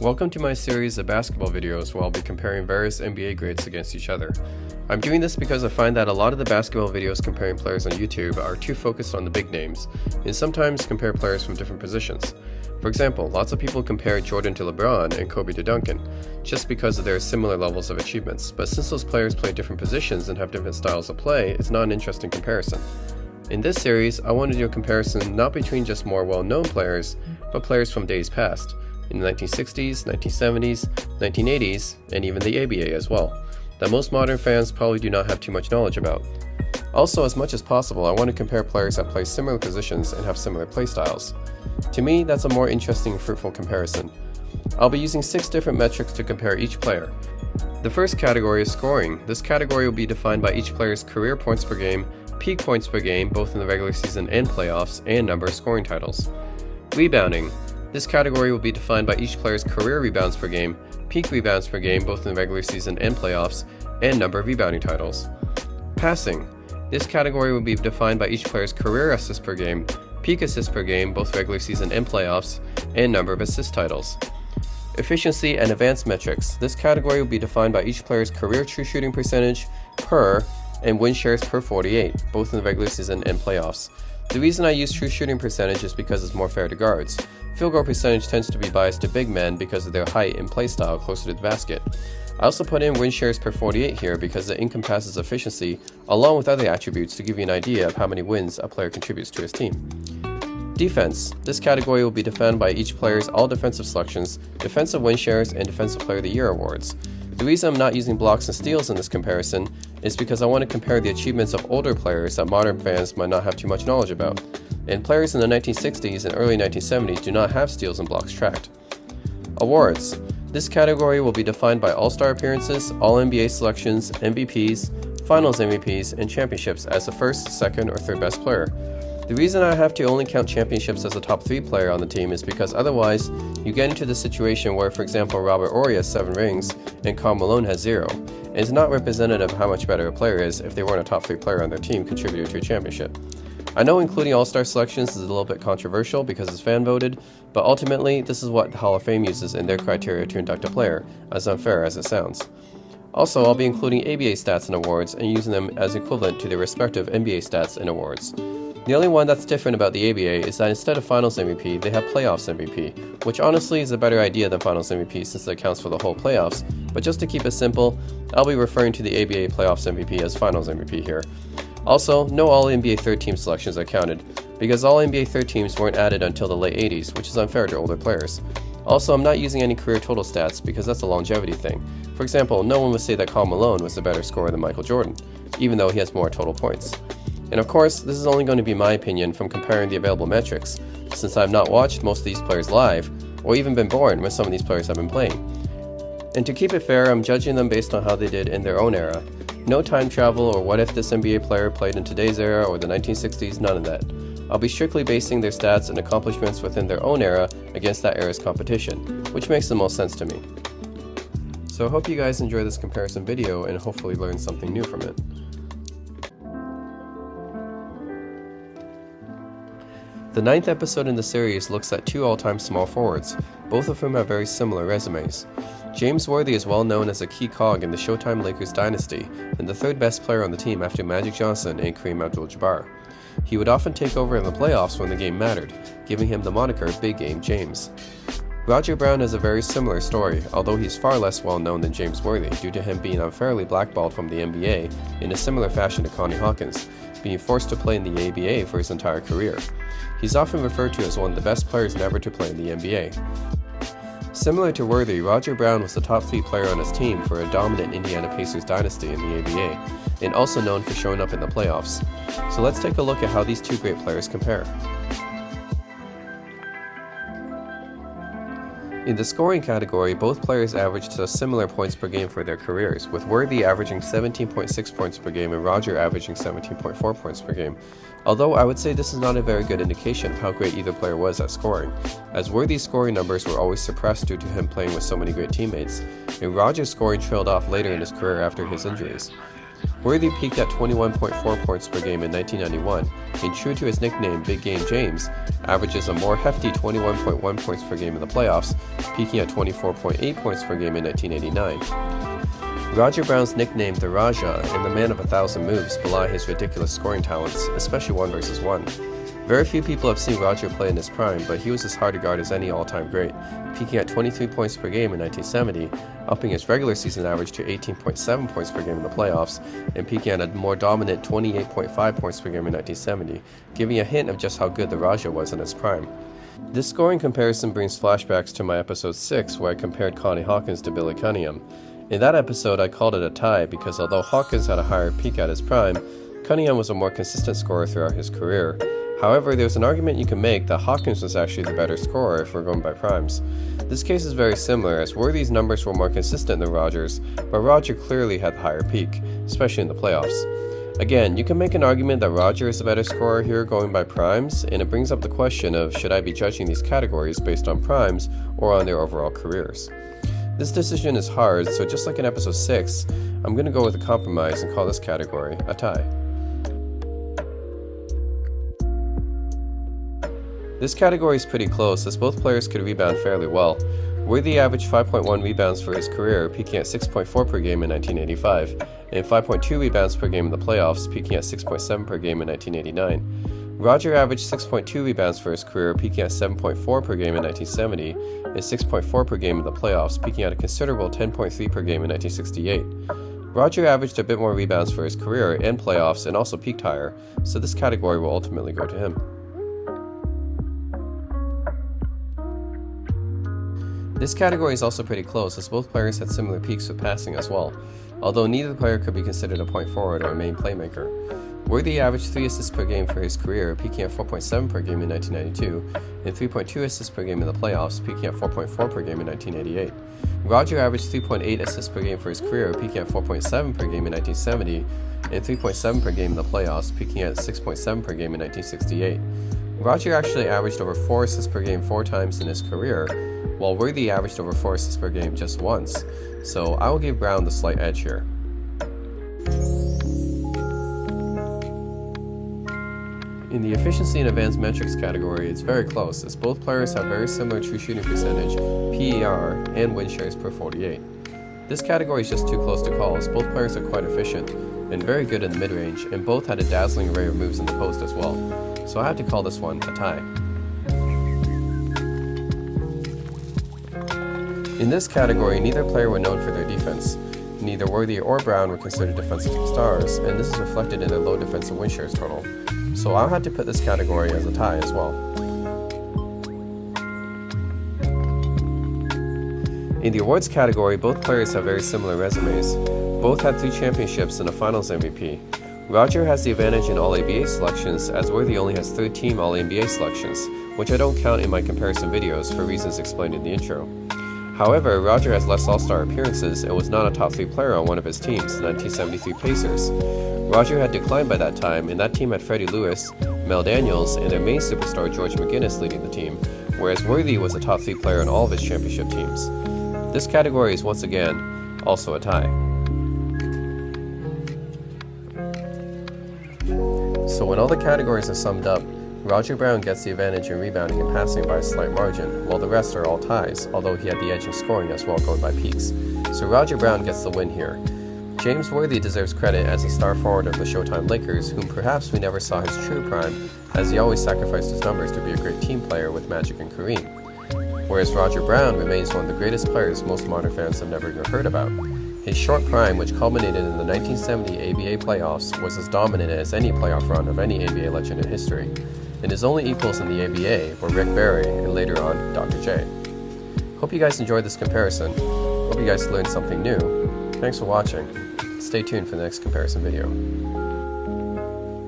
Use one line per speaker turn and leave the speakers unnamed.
Welcome to my series of basketball videos where I'll be comparing various NBA greats against each other. I'm doing this because I find that a lot of the basketball videos comparing players on YouTube are too focused on the big names, and sometimes compare players from different positions. For example, lots of people compare Jordan to LeBron and Kobe to Duncan, just because of their similar levels of achievements, but since those players play different positions and have different styles of play, it's not an interesting comparison. In this series, I want to do a comparison not between just more well-known players, but players from days past, in the 1960s, 1970s, 1980s, and even the ABA as well, that most modern fans probably do not have too much knowledge about. Also, as much as possible, I want to compare players that play similar positions and have similar play styles. To me, that's a more interesting and fruitful comparison. I'll be using 6 different metrics to compare each player. The first category is scoring. This category will be defined by each player's career points per game, peak points per game both in the regular season and playoffs, and number of scoring titles. Rebounding. This category will be defined by each player's career rebounds per game, peak rebounds per game both in the regular season and playoffs, and number of rebounding titles. Passing. This category will be defined by each player's career assists per game, peak assists per game both regular season and playoffs, and number of assist titles. Efficiency and advanced metrics. This category will be defined by each player's career true shooting percentage per and win shares per 48, both in the regular season and playoffs. The reason I use true shooting percentage is because it's more fair to guards. Field goal percentage tends to be biased to big men because of their height and play style closer to the basket. I also put in win shares per 48 here because it encompasses efficiency along with other attributes to give you an idea of how many wins a player contributes to his team. Defense. This category will be defined by each player's all defensive selections, defensive win shares, and defensive player of the year awards. The reason I'm not using blocks and steals in this comparison is because I want to compare the achievements of older players that modern fans might not have too much knowledge about, and players in the 1960s and early 1970s do not have steals and blocks tracked. Awards. This category will be defined by All-Star appearances, All-NBA selections, MVPs, Finals MVPs, and championships as the first, second, or third best player. The reason I have to only count championships as a top 3 player on the team is because otherwise you get into the situation where, for example, Robert Horry has 7 rings and Karl Malone has 0, and it's not representative of how much better a player is if they weren't a top 3 player on their team contributing to a championship. I know including All-Star selections is a little bit controversial because it's fan voted, but ultimately this is what the Hall of Fame uses in their criteria to induct a player, as unfair as it sounds. Also, I'll be including ABA stats and awards and using them as equivalent to their respective NBA stats and awards. The only one that's different about the ABA is that instead of Finals MVP, they have Playoffs MVP, which honestly is a better idea than Finals MVP since it accounts for the whole playoffs, but just to keep it simple, I'll be referring to the ABA Playoffs MVP as Finals MVP here. Also, no All-NBA third team selections are counted, because All-NBA third teams weren't added until the late 80s, which is unfair to older players. Also, I'm not using any career total stats because that's a longevity thing. For example, no one would say that Karl Malone was a better scorer than Michael Jordan, even though he has more total points. And of course, this is only going to be my opinion from comparing the available metrics, since I have not watched most of these players live, or even been born when some of these players have been playing. And to keep it fair, I'm judging them based on how they did in their own era. No time travel or what if this NBA player played in today's era or the 1960s, none of that. I'll be strictly basing their stats and accomplishments within their own era against that era's competition, which makes the most sense to me. So I hope you guys enjoy this comparison video and hopefully learn something new from it. The 9th episode in the series looks at 2 all-time small forwards, both of whom have very similar resumes. James Worthy is well known as a key cog in the Showtime Lakers dynasty and the 3rd best player on the team after Magic Johnson and Kareem Abdul-Jabbar. He would often take over in the playoffs when the game mattered, giving him the moniker Big Game James. Roger Brown has a very similar story, although he's far less well known than James Worthy due to him being unfairly blackballed from the NBA in a similar fashion to Connie Hawkins, being forced to play in the ABA for his entire career. He's often referred to as one of the best players never to play in the NBA. Similar to Worthy, Roger Brown was the top 3 player on his team for a dominant Indiana Pacers dynasty in the ABA, and also known for showing up in the playoffs. So let's take a look at how these 2 great players compare. In the scoring category, both players averaged similar points per game for their careers, with Worthy averaging 17.6 points per game and Roger averaging 17.4 points per game. Although I would say this is not a very good indication of how great either player was at scoring, as Worthy's scoring numbers were always suppressed due to him playing with so many great teammates, and Roger's scoring trailed off later in his career after his injuries. Worthy peaked at 21.4 points per game in 1991, and true to his nickname Big Game James, averages a more hefty 21.1 points per game in the playoffs, peaking at 24.8 points per game in 1989. Roger Brown's nickname the Raja and the Man of 1,000 Moves belie his ridiculous scoring talents, especially 1-versus-1. Very few people have seen Roger play in his prime, but he was as hard to guard as any all-time great, peaking at 23 points per game in 1970, upping his regular season average to 18.7 points per game in the playoffs, and peaking at a more dominant 28.5 points per game in 1970, giving a hint of just how good the Raja was in his prime. This scoring comparison brings flashbacks to my episode 6 where I compared Connie Hawkins to Billy Cunningham. In that episode I called it a tie because although Hawkins had a higher peak at his prime, Cunningham was a more consistent scorer throughout his career. However, there's an argument you can make that Hawkins was actually the better scorer if we're going by primes. This case is very similar as Worthy's numbers were more consistent than Roger's, but Roger clearly had the higher peak, especially in the playoffs. Again, you can make an argument that Roger is the better scorer here going by primes, and it brings up the question of should I be judging these categories based on primes or on their overall careers. This decision is hard, so just like in episode 6, I'm going to go with a compromise and call this category a tie. This category is pretty close as both players could rebound fairly well. Worthy averaged 5.1 rebounds for his career, peaking at 6.4 per game in 1985, and 5.2 rebounds per game in the playoffs, peaking at 6.7 per game in 1989. Roger averaged 6.2 rebounds for his career, peaking at 7.4 per game in 1970, and 6.4 per game in the playoffs, peaking at a considerable 10.3 per game in 1968. Roger averaged a bit more rebounds for his career and playoffs and also peaked higher, so this category will ultimately go to him. This category is also pretty close as both players had similar peaks with passing as well, although neither player could be considered a point forward or a main playmaker. Worthy averaged 3 assists per game for his career, peaking at 4.7 per game in 1992, and 3.2 assists per game in the playoffs, peaking at 4.4 per game in 1988. Roger averaged 3.8 assists per game for his career, peaking at 4.7 per game in 1970, and 3.7 per game in the playoffs, peaking at 6.7 per game in 1968. Roger actually averaged over 4 assists per game 4 times in his career, while Worthy averaged over 4 assists per game just once, so I will give Brown the slight edge here. In the efficiency and advanced metrics category, it's very close as both players have very similar true shooting percentage, PER, and win shares per 48. This category is just too close to call as both players are quite efficient and very good in the mid-range, and both had a dazzling array of moves in the post as well, so I have to call this one a tie. In this category, neither player were known for their defense. Neither Worthy or Brown were considered defensive stars, and this is reflected in their low defensive win shares total. So I'll have to put this category as a tie as well. In the awards category, both players have very similar resumes. Both had 3 championships and a Finals MVP. Roger has the advantage in All-ABA selections, as Worthy only has 3-team All-NBA selections, which I don't count in my comparison videos for reasons explained in the intro. However, Roger has less All-Star appearances and was not a top 3 player on one of his teams, the 1973 Pacers. Roger had declined by that time, and that team had Freddie Lewis, Mel Daniels, and their main superstar George McGinnis leading the team, whereas Worthy was a top 3 player on all of his championship teams. This category is once again also a tie. So when all the categories are summed up, Roger Brown gets the advantage in rebounding and passing by a slight margin, while the rest are all ties, although he had the edge in scoring as well going by peaks. So Roger Brown gets the win here. James Worthy deserves credit as a star forward of the Showtime Lakers, whom perhaps we never saw his true prime, as he always sacrificed his numbers to be a great team player with Magic and Kareem. Whereas Roger Brown remains one of the greatest players most modern fans have never even heard about. His short prime, which culminated in the 1970 ABA playoffs, was as dominant as any playoff run of any ABA legend in history, and his only equals in the ABA were Rick Barry and later on Dr. J. Hope you guys enjoyed this comparison. Hope you guys learned something new. Thanks for watching. Stay tuned for the next comparison video.